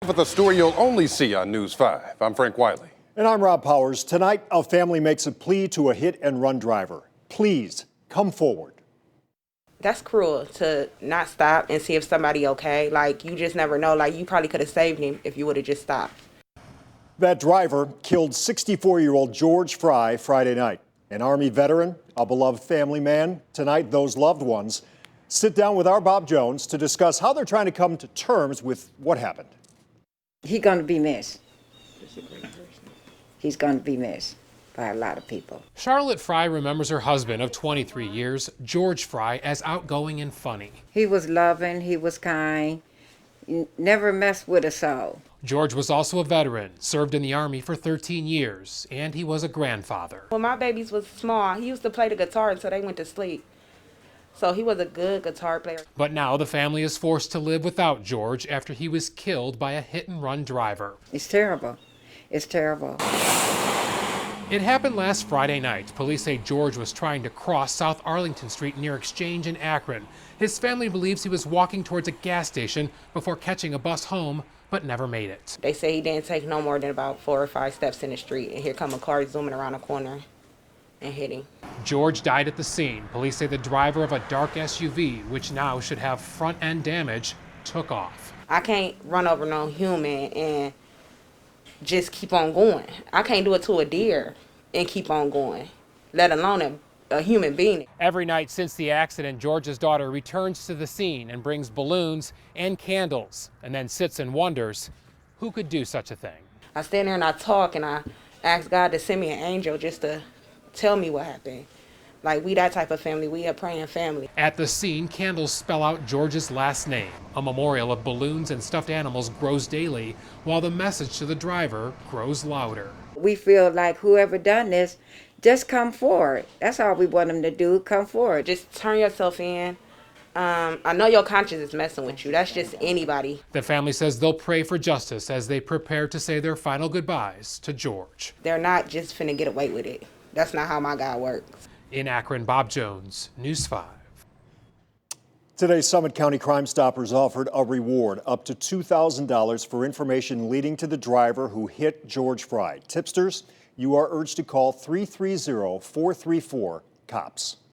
with a story you'll only see on News 5. I'm Frank Wiley. And I'm Rob Powers. Tonight, a family makes a plea to a hit-and-run driver. Please come forward. That's cruel to not stop and see if somebody okay. Like, you just never know. Like, you probably could have saved him if you would have just stopped. That driver killed 64-year-old George Fry Friday night. An Army veteran, a beloved family man. Tonight, those loved ones sit down with our Bob Jones to discuss how they're trying to come to terms with what happened. He's going to be missed. He's going to be missed by a lot of people. Charlotte Fry remembers her husband of 23 years, George Fry, as outgoing and funny. He was loving, he was kind, never messed with a soul. George was also a veteran, served in the Army for 13 years, and he was a grandfather. When my babies was small, he used to play the guitar until they went to sleep. So he was a good guitar player. But now the family is forced to live without George after he was killed by a hit-and-run driver. It's terrible. It's terrible. It happened last Friday night. Police say George was trying to cross South Arlington Street near Exchange in Akron. His family believes he was walking towards a gas station before catching a bus home, but never made it. They say he didn't take no more than about 4 or 5 steps in the street, and here come a car zooming around a corner and hit him. George died at the scene. Police say the driver of a dark SUV, which now should have front-end damage, took off. I can't run over no human and just keep on going. I can't do it to a deer and keep on going, let alone a human being. Every night since the accident, George's daughter returns to the scene and brings balloons and candles, and then sits and wonders who could do such a thing. I stand there and I talk and I ask God to send me an angel just to tell me what happened. Like, we that type of family, we a praying family. At the scene, candles spell out George's last name. A memorial of balloons and stuffed animals grows daily, while the message to the driver grows louder. We feel like whoever done this, just come forward. That's all we want them to do, come forward. Just turn yourself in. I know your conscience is messing with you. That's just anybody. The family says they'll pray for justice as they prepare to say their final goodbyes to George. They're not just finna get away with it. That's not how my God works. In Akron, Bob Jones, News 5. Today, Summit County Crime Stoppers offered a reward up to $2,000 for information leading to the driver who hit George Fry. Tipsters, you are urged to call 330-434-COPS.